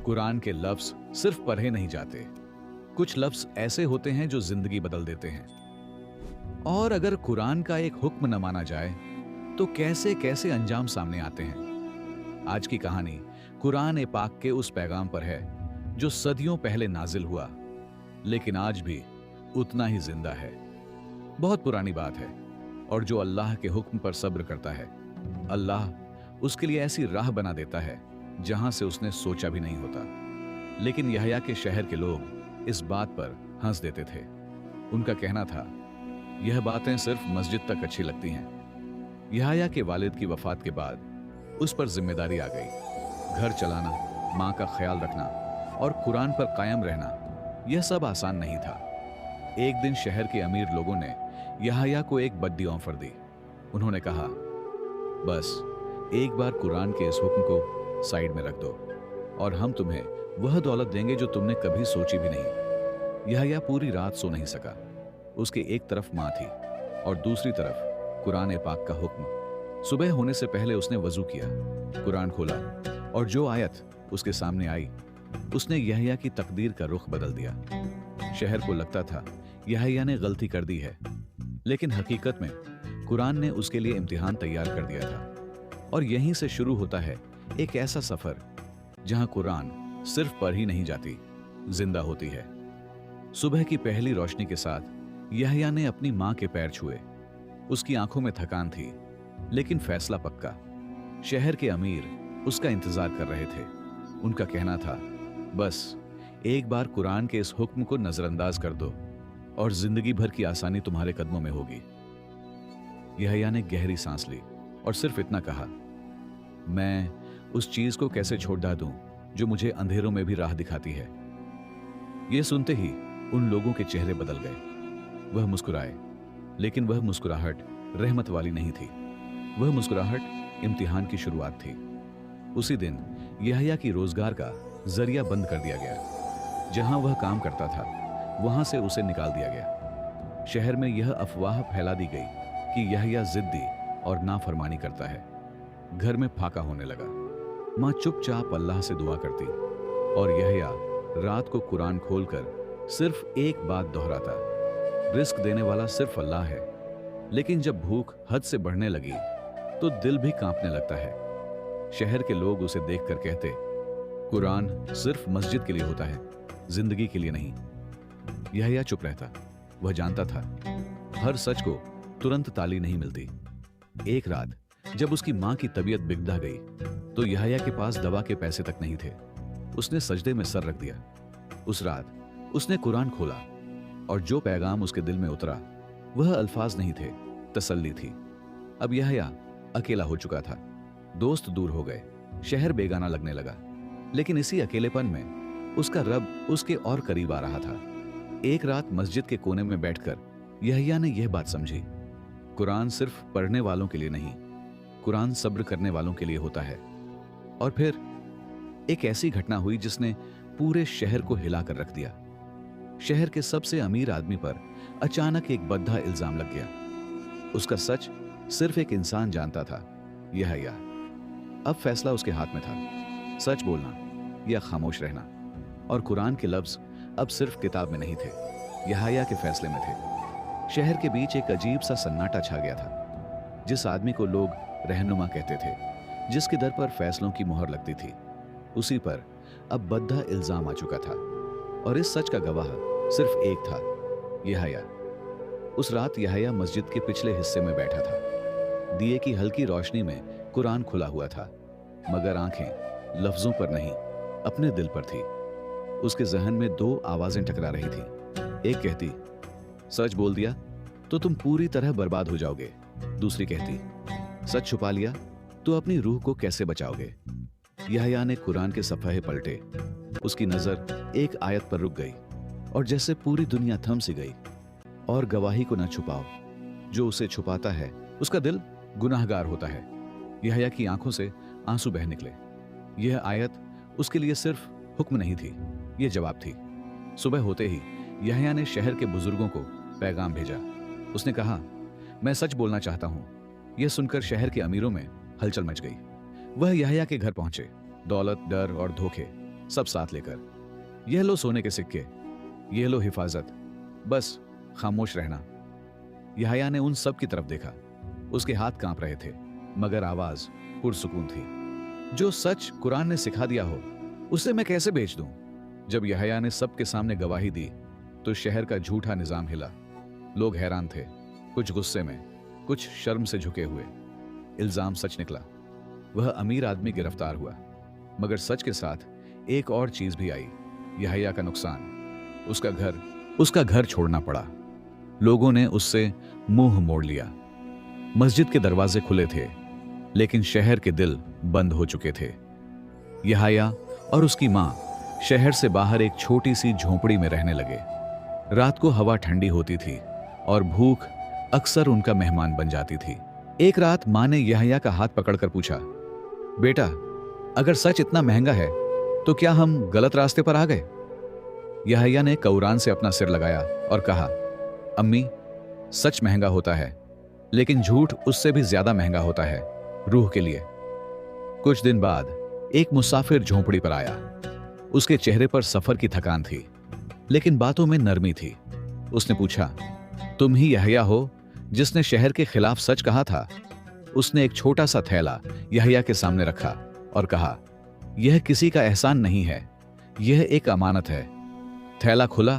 कुरान के लफ्ज सिर्फ पढ़े नहीं जाते, कुछ लफ्ज ऐसे होते हैं जो जिंदगी बदल देते हैं। और अगर कुरान का एक हुक्म न माना जाए तो कैसे कैसे अंजाम सामने आते हैं। आज की कहानी कुरान ए पाक के उस पैगाम पर है जो सदियों पहले नाजिल हुआ, लेकिन आज भी उतना ही जिंदा है। बहुत पुरानी बात है, और जो अल्लाह के हुक्म पर सब्र करता है, अल्लाह उसके लिए ऐसी राह बना देता है जहां से उसने सोचा भी नहीं होता। लेकिन यहया के शहर के लोग इस बात पर हंस देते थे। उनका कहना था, यह बातें सिर्फ मस्जिद तक अच्छी लगती हैं। यहया के वालिद की वफात के बाद उस पर जिम्मेदारी आ गई। घर चलाना, मां का ख्याल रखना और कुरान पर कायम रहना, यह सब आसान नहीं था। एक दिन शहर के अमीर लोगों ने यहया को एक बड्डी ऑफर दी। उन्होंने कहा, बस एक बार कुरान के इस हुक्म को साइड में रख दो और हम तुम्हें वह दौलत देंगे जो तुमने कभी सोची भी नहीं। यहया पूरी रात सो नहीं सका। उसके एक तरफ मां थी और दूसरी तरफ कुरान ए पाक का हुक्म। सुबह होने से पहले उसने वजू किया, कुरान खोला और जो आयत उसके सामने आई, उसने यहया की तकदीर का रुख बदल दिया। शहर को लगता था यहया ने गलती कर दी है, लेकिन हकीकत में कुरान ने उसके लिए इम्तिहान तैयार कर दिया था। और यहीं से शुरू होता है एक ऐसा सफर जहां कुरान सिर्फ पढ़ ही नहीं जाती, जिंदा होती है। सुबह की पहली रोशनी के साथ यहया ने अपनी मां के पैर छुए। उसकी आंखों में थकान थी, लेकिन फैसला पक्का। शहर के अमीर उसका इंतजार कर रहे थे। उनका कहना था, बस एक बार कुरान के इस हुक्म को नजरअंदाज कर दो और जिंदगी भर की आसानी तुम्हारे कदमों में होगी। यहया ने गहरी सांस ली और सिर्फ इतना कहा, मैं उस चीज को कैसे छोड़ दूं जो मुझे अंधेरों में भी राह दिखाती है। यह सुनते ही उन लोगों के चेहरे बदल गए। वह मुस्कुराए, लेकिन वह मुस्कुराहट रहमत वाली नहीं थी। वह मुस्कुराहट इम्तिहान की शुरुआत थी। उसी दिन यहया की रोजगार का जरिया बंद कर दिया गया। जहां वह काम करता था, वहां से उसे निकाल दिया गया। शहर में यह अफवाह फैला दी गई कि यहया जिद्दी और नाफरमानी करता है। घर में फाका होने लगा। मां चुपचाप अल्लाह से दुआ करती और यहया रात को कुरान खोलकर सिर्फ एक बात दोहराता, रिस्क देने वाला सिर्फ अल्लाह है। लेकिन जब भूख हद से बढ़ने लगी तो दिल भी कांपने लगता है। शहर के लोग उसे देखकर कहते, कुरान सिर्फ मस्जिद के लिए होता है, जिंदगी के लिए नहीं। यहया चुप रहता। वह जानता था हर सच को तुरंत ताली नहीं मिलती। एक रात जब उसकी मां की तबीयत बिगड़ा गई तो यहया के पास दवा के पैसे तक नहीं थे। उसने सजदे में सर रख दिया। उस रात उसने कुरान खोला और जो पैगाम उसके दिल में उतरा वह अल्फाज नहीं थे, तसल्ली थी। अब यहया अकेला हो चुका था। दोस्त दूर हो गए, शहर बेगाना लगने लगा। लेकिन इसी अकेलेपन में उसका रब उसके और करीब आ रहा था। एक रात मस्जिद के कोने में बैठकर यहया ने यह बात समझी, कुरान सिर्फ पढ़ने वालों के लिए नहीं, कुरान सब्र करने वालों के लिए होता है। और फिर एक ऐसी घटना हुई जिसने पूरे शहर को हिलाकर रख दिया। शहर के सबसे अमीर आदमी पर अचानक एक बद्धा इल्जाम लग गया। उसका सच सिर्फ एक इंसान जानता था, यहया। अब फैसला उसके हाथ में था, सच बोलना या खामोश रहना। और कुरान के लफ्ज अब सिर्फ किताब में नहीं थे, यहया के फैसले में थे। शहर के बीच एक अजीब सा सन्नाटा छा गया था। जिस आदमी को लोग रहनुमा कहते थे, जिसके दर पर फैसलों की मुहर लगती थी, उसी पर अब बद्धा इल्जाम आ चुका था। और इस सच का गवाह सिर्फ एक था, यहया। उस रात यहया मस्जिद के पिछले हिस्से में बैठा था। दिए की हल्की रोशनी में कुरान खुला हुआ था, मगर आंखें लफ्जों पर नहीं, अपने दिल पर थी। उसके जहन में दो आवाजें टकरा रही थी। एक कहती, सच बोल दिया तो तुम पूरी तरह बर्बाद हो जाओगे। दूसरी कहती, सच छुपा लिया तो अपनी रूह को कैसे बचाओगे। यहया ने कुरान के सफ़हे पलटे। उसकी नजर एक आयत पर रुक गई और जैसे पूरी दुनिया थम सी गई। और गवाही को न छुपाओ, जो उसे छुपाता है उसका दिल गुनाहगार होता है। यहया की आंखों से आंसू बह निकले। यह आयत उसके लिए सिर्फ हुक्म नहीं थी, यह जवाब थी। सुबह होते ही यहया ने शहर के बुजुर्गों को पैगाम भेजा। उसने कहा, मैं सच बोलना चाहता हूं। यह सुनकर शहर के अमीरों में हलचल मच गई। वह यहया के घर पहुंचे। दौलत, डर और धोखे सब साथ लेकर। यह लो सोने के सिक्के, यह लो हिफाजत, बस खामोश रहना। यहया ने उन सब की तरफ देखा। उसके हाथ कांप रहे थे, मगर आवाज पुरसुकून थी। जो सच कुरान ने सिखा दिया हो उसे मैं कैसे बेच दूं? जब यहया ने सबके सामने गवाही दी तो शहर का झूठा निजाम हिला। लोग हैरान थे, कुछ गुस्से में, कुछ शर्म से झुके हुए। इल्जाम सच निकला। वह अमीर आदमी गिरफ्तार हुआ, मगर सच के साथ एक और चीज भी आई, यहया का नुकसान। उसका घर छोड़ना पड़ा। लोगों ने उससे मुंह मोड़ लिया। मस्जिद के दरवाजे खुले थे, लेकिन शहर के दिल बंद हो चुके थे। यहया और उसकी मां शहर से बाहर एक छोटी सी झोंपड़ी में रहने लगे। रात को हवा ठंडी होती थी और भूख अक्सर उनका मेहमान बन जाती थी। एक रात मां ने यहया का हाथ पकड़कर पूछा, बेटा, अगर सच इतना महंगा है तो क्या हम गलत रास्ते पर आ गए? यहया ने कुरान से अपना सिर लगाया और कहा, अम्मी, सच महंगा होता है, लेकिन झूठ उससे भी ज्यादा महंगा होता है, रूह के लिए। कुछ दिन बाद एक मुसाफिर झोंपड़ी पर आया। उसके चेहरे पर सफर की थकान थी, लेकिन बातों में नरमी थी। उसने पूछा, तुम ही यहया हो जिसने शहर के खिलाफ सच कहा था? उसने एक छोटा सा थैला यहया के सामने रखा और कहा, यह किसी का एहसान नहीं है, यह एक अमानत है। थैला खुला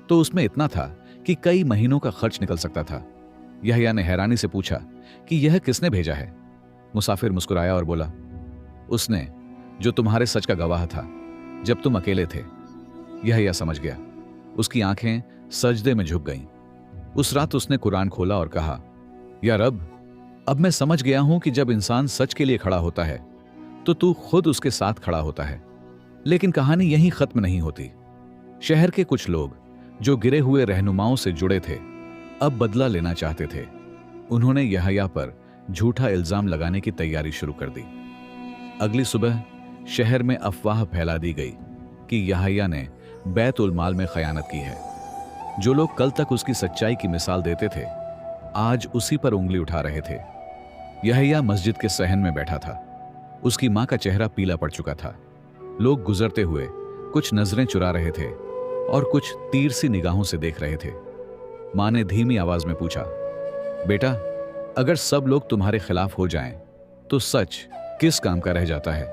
तो उसमें इतना था कि कई महीनों का खर्च निकल सकता था। यहया ने हैरानी से पूछा कि यह किसने भेजा है? मुसाफिर मुस्कुराया और बोला, उसने, जो तुम्हारे सच का गवाह था जब तुम अकेले थे। यहया समझ गया। उसकी आंखें सजदे में झुक गईं। उस रात उसने कुरान खोला और कहा, या रब, अब मैं समझ गया हूं कि जब इंसान सच के लिए खड़ा होता है तो तू खुद उसके साथ खड़ा होता है। लेकिन कहानी यहीं खत्म नहीं होती। शहर के कुछ लोग जो गिरे हुए रहनुमाओं से जुड़े थे, अब बदला लेना चाहते थे। उन्होंने यहया पर झूठा इल्जाम लगाने की तैयारी शुरू कर दी। अगली सुबह शहर में अफवाह फैला दी गई कि यहया ने बैतुल माल में खयानत की है। जो लोग कल तक उसकी सच्चाई की मिसाल देते थे, आज उसी पर उंगली उठा रहे थे। यहया मस्जिद के सहन में बैठा था। उसकी मां का चेहरा पीला पड़ चुका था। लोग गुजरते हुए कुछ नजरें चुरा रहे थे और कुछ तीर सी निगाहों से देख रहे थे। मां ने धीमी आवाज में पूछा, बेटा, अगर सब लोग तुम्हारे खिलाफ हो जाएं, तो सच किस काम का रह जाता है?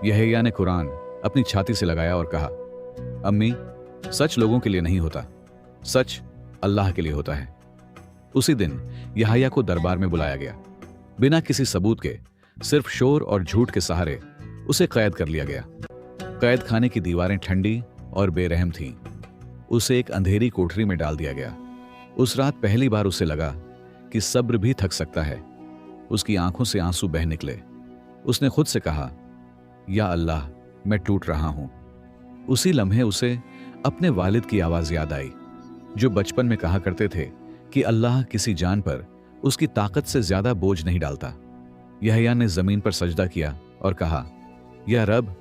यहया ने कुरान अपनी छाती से लगाया और कहा, अम्मी, सच लोगों के लिए नहीं होता, सच अल्लाह के लिए होता है। उसी दिन यहया को दरबार में बुलाया गया। बिना किसी सबूत के, सिर्फ शोर और झूठ के सहारे उसे कैद कर लिया गया। कैद खाने की दीवारें ठंडी और बेरहम थीं। उसे एक अंधेरी कोठरी में डाल दिया गया। उस रात पहली बार उसे लगा कि सब्र भी थक सकता है। उसकी आंखों से आंसू बह निकले। उसने खुद से कहा, या अल्लाह, मैं टूट रहा हूं। उसी लम्हे उसे अपने वालिद की आवाज याद आई, जो बचपन में कहा करते थे कि अल्लाह किसी जान पर उसकी ताकत से ज्यादा बोझ नहीं डालता। यहया ने जमीन पर सजदा किया और कहा, या रब,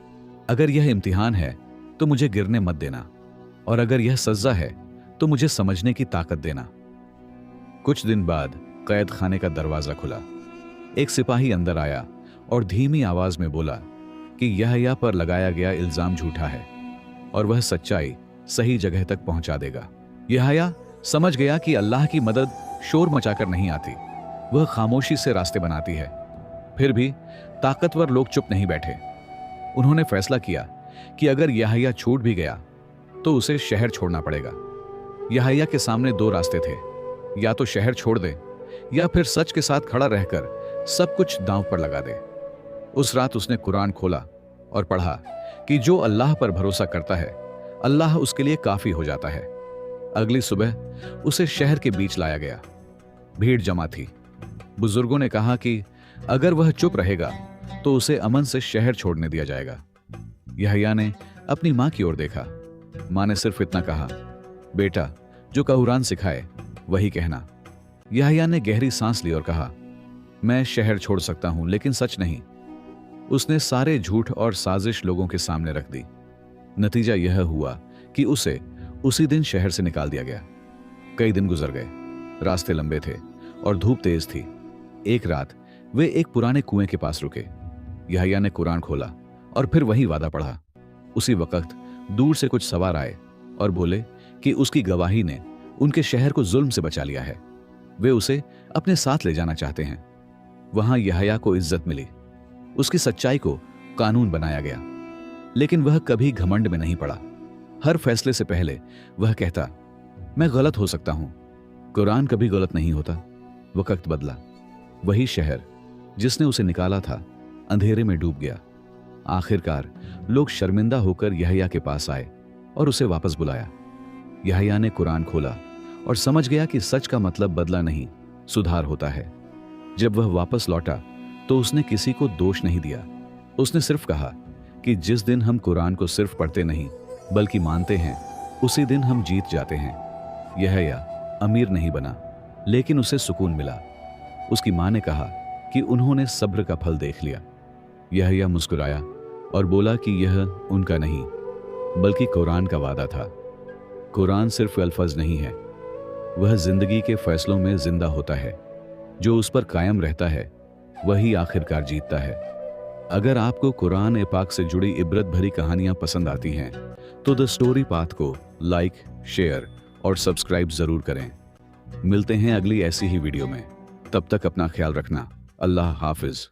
अगर यह इम्तिहान है तो मुझे गिरने मत देना, और अगर यह सज्जा है तो मुझे समझने की ताकत देना। कुछ दिन बाद कैद खाने का दरवाजा खुला। एक सिपाही अंदर आया और धीमी आवाज में बोला कि यहया पर लगाया गया इल्जाम झूठा है और वह सच्चाई सही जगह तक पहुंचा देगा। यहया समझ गया कि अल्लाह की मदद शोर मचाकर नहीं आती, वह खामोशी से रास्ते बनाती है। फिर भी ताकतवर लोग चुप नहीं बैठे। उन्होंने फैसला किया कि अगर यहया छूट भी गया तो उसे शहर छोड़ना पड़ेगा। यहया के सामने दो रास्ते थे, या तो शहर छोड़ दे या फिर सच के साथ खड़ा रहकर सब कुछ दांव पर लगा दे। उस रात उसने कुरान खोला और पढ़ा कि जो अल्लाह पर भरोसा करता है, अल्लाह उसके लिए काफी हो जाता है। अगली सुबह उसे शहर के बीच लाया गया। भीड़ जमा थी। बुजुर्गों ने कहा कि अगर वह चुप रहेगा तो उसे अमन से शहर छोड़ने दिया जाएगा। यहया ने अपनी मां की ओर देखा। मां ने सिर्फ इतना कहा, बेटा, जो कुरान सिखाए वही कहना। यहया ने गहरी सांस ली और कहा, मैं शहर छोड़ सकता हूं, लेकिन सच नहीं। उसने सारे झूठ और साजिश लोगों के सामने रख दी। नतीजा यह हुआ कि उसे उसी दिन शहर से निकाल दिया गया। कई दिन गुजर गए। रास्ते लंबे थे और धूप तेज थी। एक रात वे एक पुराने कुएं के पास रुके। यहया ने कुरान खोला और फिर वही वादा पढ़ा, उसी वक्त दूर से कुछ सवार आए और बोले कि उसकी गवाही ने उनके शहर को जुल्म से बचा लिया है, वे उसे अपने साथ ले जाना चाहते हैं। वहां यहया को इज्जत मिली, उसकी सच्चाई को कानून बनाया गया, लेकिन वह कभी घमंड में नहीं पड़ा। हर फैसले से पहले वह कहता, मैं गलत हो सकता हूं, कुरान कभी गलत नहीं होता। वक्त बदला, वही शहर जिसने उसे निकाला था अंधेरे में डूब गया। आखिरकार लोग शर्मिंदा होकर यहया के पास आए और उसे वापस बुलाया। यहया ने कुरान खोला और समझ गया कि सच का मतलब बदला नहीं, सुधार होता है। जब वह वापस लौटा तो उसने किसी को दोष नहीं दिया। उसने सिर्फ कहा कि जिस दिन हम कुरान को सिर्फ पढ़ते नहीं बल्कि मानते हैं, उसी दिन हम जीत जाते हैं। यहया अमीर नहीं बना, लेकिन उसे सुकून मिला। उसकी मां ने कहा कि उन्होंने सब्र का फल देख लिया। यहया मुस्कुराया और बोला कि यह उनका नहीं बल्कि कुरान का वादा था। कुरान सिर्फ अल्फाज नहीं है, वह जिंदगी के फैसलों में जिंदा होता है। जो उस पर कायम रहता है वही आखिरकार जीतता है। अगर आपको कुरान ए पाक से जुड़ी इबरत भरी कहानियां पसंद आती हैं तो द स्टोरी पाथ को लाइक, शेयर और सब्सक्राइब जरूर करें। मिलते हैं अगली ऐसी ही वीडियो में। तब तक अपना ख्याल रखना। अल्लाह हाफिज।